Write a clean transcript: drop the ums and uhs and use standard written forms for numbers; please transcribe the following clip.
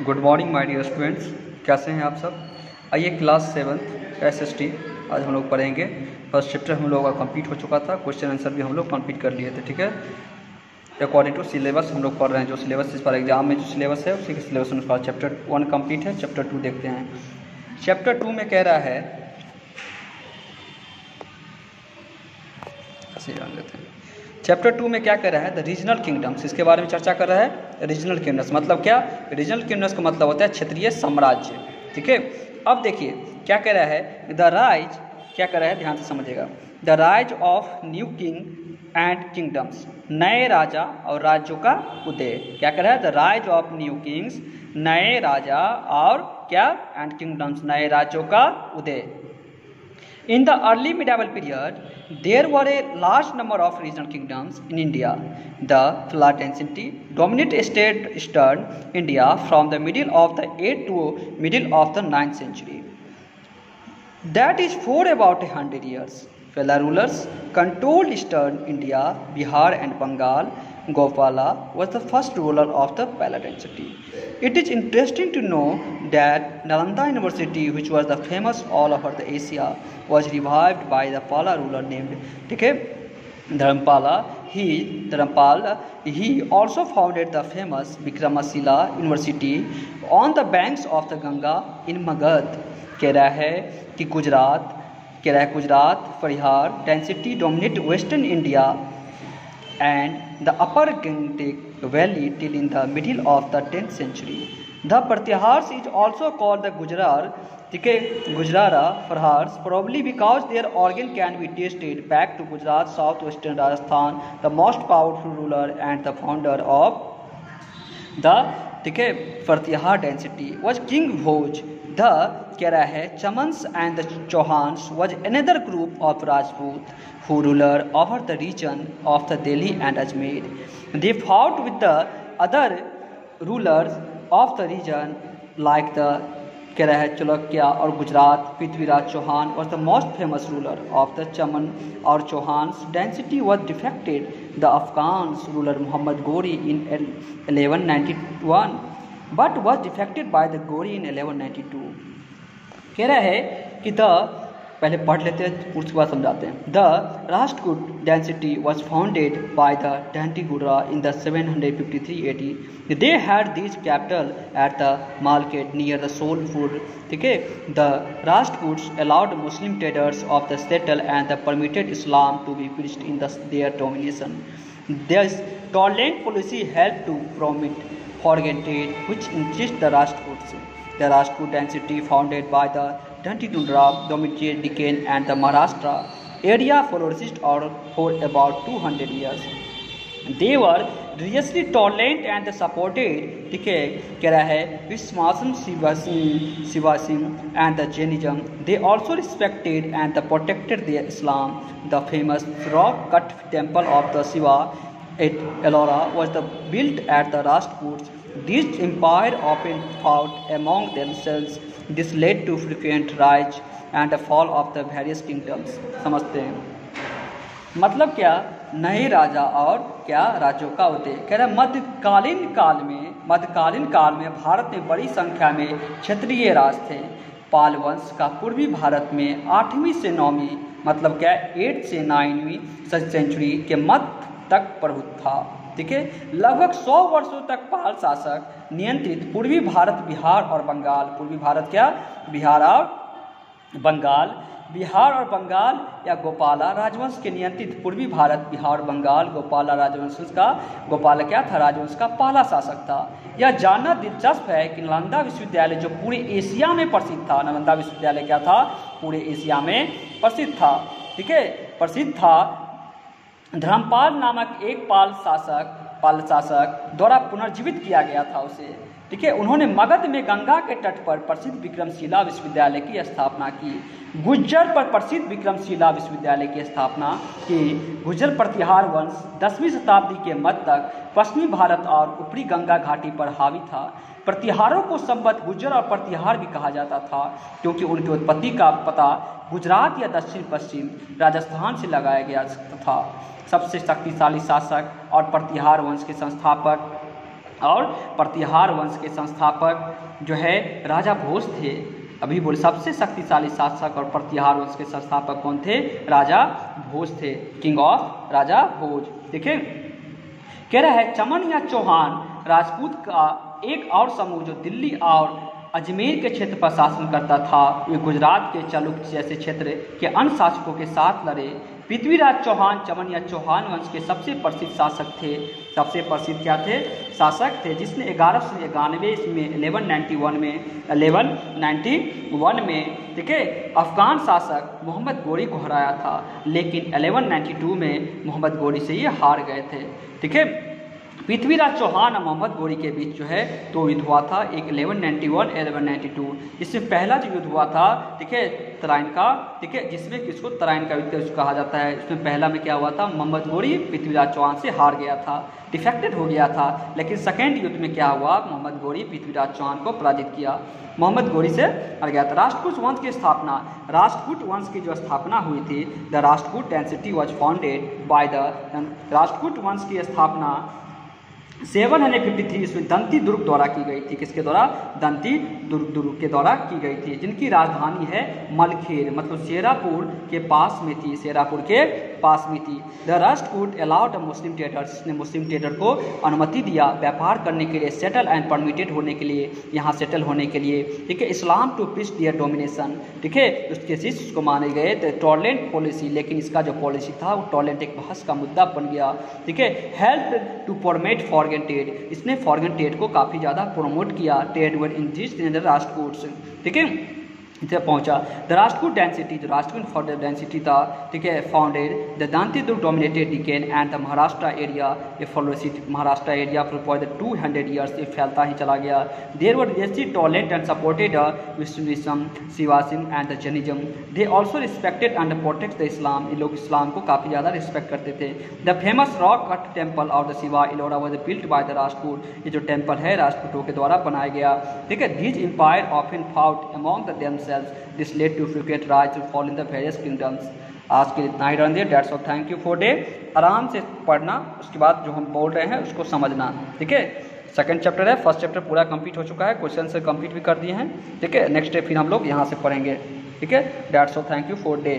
Good morning my dear students, कैसे हैं आप सब। आइए क्लास 7th SST आज हम लोग पढ़ेंगे। फर्स्ट चैप्टर हम लोग का कंप्लीट हो चुका था, क्वेश्चन आंसर भी हम लोग कंप्लीट कर लिए थे। ठीक है, अकॉर्डिंग टू सिलेबस हम लोग पढ़ रहे हैं। जो सिलेबस इस बार एग्जाम में जो सिलेबस है उसी के सिलेबस अनुसार चैप्टर 1 कंप्लीट है। चैप्टर 2 देखते हैं। चैप्टर 2 में कह रहा है, ऐसे जान लेते हैं। चैप्टर 2 में क्या कर रहा है, द रीजनल किंगडम्स, इसके बारे में चर्चा कर रहा है। रीजनल किंगडम्स मतलब क्या, रीजनल किंगडम्स का मतलब होता है क्षेत्रीय साम्राज्य। ठीक है, अब देखिए क्या कह रहा है, द राइज, क्या कर रहा है ध्यान से समझिएगा। The rise of new king and kingdoms, नए राजा और राज्यों का उदय। क्या कर रहा है, the rise of new Kings, नए राजा और क्या, एंड किंगडम्स, नए राज्यों का उदय। In the early medieval period, there were a large number of regional kingdoms in India. The Phila dynasty dominated eastern India from the middle of the 8th to middle of the 9th century. That is for about 100 years. Phila rulers controlled eastern India, Bihar and Bengal. Gopala was the first ruler of the Phila dynasty. It is interesting to know that Nalanda University, which was the famous all over the Asia, was revived by the Pala ruler named Dharampala. He also founded the famous Vikramashila University on the banks of the Ganga in Magadh. कह रहा है कि Gujarat Parihar dynasty dominate western India and the upper Gangetic Valley till in the middle of the 10th century. The Pratyahars is also called the Gujrara Farhars, probably because their organ can be traced back to Gujarat, southwestern Rajasthan. The most powerful ruler and the founder of the Pratyahar dynasty was King Bhoj. The कह रहा है Chamans and the Chauhans was another group of Rajput who ruler over the region of the Delhi and Ajmer. They fought with the other rulers of the region like the कह रहा है चलुक्या और Gujarat. Prithviraj Chauhan was the most famous ruler of the Chaman or Chauhans dynasty was defected the Afghans ruler Muhammad Ghori in 1191 but was defected by the Ghori in 1192. कह रहा है कि the, पहले पढ़ लेते हैं उसके बाद समझाते हैं। The Rashtrakuta density was founded by the Dantigura in the 753 AD. They had this capital at the Malkad near the Solpur. ठीक है, the Rajputs allowed Muslim traders of the settle and the permitted Islam to be preached in their domination. This tolerant policy helped to promote foreign trade, which increased the Rajputs. The Rajput dynasty founded by the Dantigura dominated Deccan and the Maharashtra area flourished for about 200 years. They were religiously tolerant and supported, ठीक है, कह रहा है Vishwasan Shivasim and the Jainism. They also respected and protected their Islam. The famous rock-cut temple of the Shiva at Ellora was built at the Rajputs. This empire often fought among themselves. This led to frequent rise and the fall of the various kingdoms. समझते हैं मतलब क्या, नए राजा और क्या राज्यों का उदय। कह रहा है मध्यकालीन काल में भारत में बड़ी संख्या में क्षेत्रीय राज थे। पाल वंश का पूर्वी भारत में 8वीं से 9वीं मतलब क्या 8 से 9वीं सेंचुरी के मध्य तक प्रभुत्व था। ठीक है, लगभग 100 वर्षों तक पाल शासक नियंत्रित पूर्वी भारत, बिहार और बंगाल, पूर्वी भारत क्या, बिहार और बंगाल या गोपाला राजवंश के नियंत्रित पूर्वी भारत, बिहार और बंगाल गोपाला राजवंश का, गोपाला क्या था, राजवंश का पहला शासक था। यह जानना दिलचस्प है कि नालंदा विश्वविद्यालय जो पूरे एशिया में प्रसिद्ध था, नालंदा विश्वविद्यालय क्या था, पूरे एशिया में प्रसिद्ध था। ठीक है, प्रसिद्ध था। धर्मपाल नामक एक पाल शासक द्वारा पुनर्जीवित किया गया था उसे। ठीक है, उन्होंने मगध में गंगा के तट पर प्रसिद्ध विक्रमशिला विश्वविद्यालय की स्थापना की। गुज्जर पर प्रसिद्ध विक्रमशिला विश्वविद्यालय की स्थापना की। गुज्जर प्रतिहार वंश 10वीं शताब्दी के मध्य तक पश्चिमी भारत और ऊपरी गंगा घाटी पर हावी था। प्रतिहारों को संबद्ध गुज्जर और प्रतिहार भी कहा जाता था क्योंकि उनकी उत्पत्ति का पता गुजरात या दक्षिण पश्चिम राजस्थान से लगाया गया था। सबसे शक्तिशाली शासक और प्रतिहार वंश के संस्थापक और प्रतिहार वंश के संस्थापक जो है राजा भोज थे। अभी बोले सबसे शक्तिशाली शासक और प्रतिहार वंश के संस्थापक कौन थे? राजा भोज थे, किंग ऑफ राजा भोज। देखिए कह रहा है चमन या चौहान राजपूत का एक और समूह जो दिल्ली और अजमेर के क्षेत्र पर शासन करता था, वे गुजरात के चालुक्य जैसे क्षेत्र के अन्य शासकों के साथ लड़े। पृथ्वीराज चौहान चमन या चौहान वंश के सबसे प्रसिद्ध शासक थे। सबसे प्रसिद्ध क्या थे? शासक थे, जिसने 1191 में 1191 में ठीक है अफगान शासक मोहम्मद गोरी को हराया था, लेकिन 1192 में मोहम्मद गोरी से ये हार गए थे। ठीक है, पृथ्वीराज चौहान और मोहम्मद गोरी के बीच जो है तो युद्ध हुआ था, एक 1191 1192। इसमें पहला जो युद्ध हुआ था ठीक है तराइन का, ठीक है, जिसमें किसको तराइन का युद्ध कहा जाता है। इसमें पहला में क्या हुआ था? मोहम्मद गोरी पृथ्वीराज चौहान से हार गया था, डिफेक्टेड हो गया था। लेकिन सेकेंड युद्ध में क्या हुआ? मोहम्मद गोरी पृथ्वीराज चौहान को पराजित किया, मोहम्मद गोरी से हार गया था। राष्ट्रकूट वंश की स्थापना, राष्ट्रकूट वंश की जो स्थापना हुई थी, the Rashtrakuta dynasty was founded by the Rashtrakuta वंश की स्थापना 753 इसमें दंती दुर्ग द्वारा की गई थी। किसके द्वारा? दंती दुर्ग के द्वारा की गई थी, जिनकी राजधानी है मलखेर, मतलब शेरापुर के पास में थी, शेरापुर के पास में थी। The Rashtrakuta allowed Muslim traders, इसने मुस्लिम ट्रेडर को अनुमति दिया व्यापार करने के लिए, सेटल एंड परमिटेड होने के लिए, यहाँ सेटल होने के लिए। ठीक है, इस्लाम टू पीस दियर डोमिनेशन, ठीक है, उसके शिष्य उसको माने गए थे। टॉलरेंट पॉलिसी, लेकिन इसका जो पॉलिसी था वो टॉलरेंट एक बहस का मुद्दा बन गया। ठीक है, help to promote foreign trade, इसने फॉरेन ट्रेड को काफ़ी ज़्यादा प्रमोट किया। Trade were increased in the Rashtrakuta, ठीक है, इसे पहुंचा। द राष्ट्रकूट डेंसिटी, जो राष्ट्रकूट डेंसिटी था, ठीक है, founded the Dantidurga dominated Deccan and the Maharashtra area, ये follows it Maharashtra area for the 200 years, ये फैलता ही चला गया। देयर वर देसी tolerant and supported Vishnuism, Shivaism and the Jainism. They also respected and protect the Islam, ये लोग इस्लाम को काफ़ी ज़्यादा रिस्पेक्ट करते थे। The famous rock cut temple of the Shiva Ellora was built by the Rashtrakuta, ये जो टेम्पल है राष्ट्रकूटों के द्वारा बनाया गया। ठीक है, these empire often fought among the themselves, this led to frequent rise and fall in the various kingdoms। आज के इतना ही रहने, that's off thank you for day. आराम से पढ़ना, उसके बाद जो हम बोल रहे हैं उसको समझना। ठीक है, सेकंड चैप्टर है, फर्स्ट चैप्टर पूरा कंप्लीट हो चुका है, क्वेश्चन से कंप्लीट भी कर दिए हैं। ठीक है, नेक्स्ट डे फिर हम लोग यहाँ से पढ़ेंगे। ठीक है, that's off thank you for day.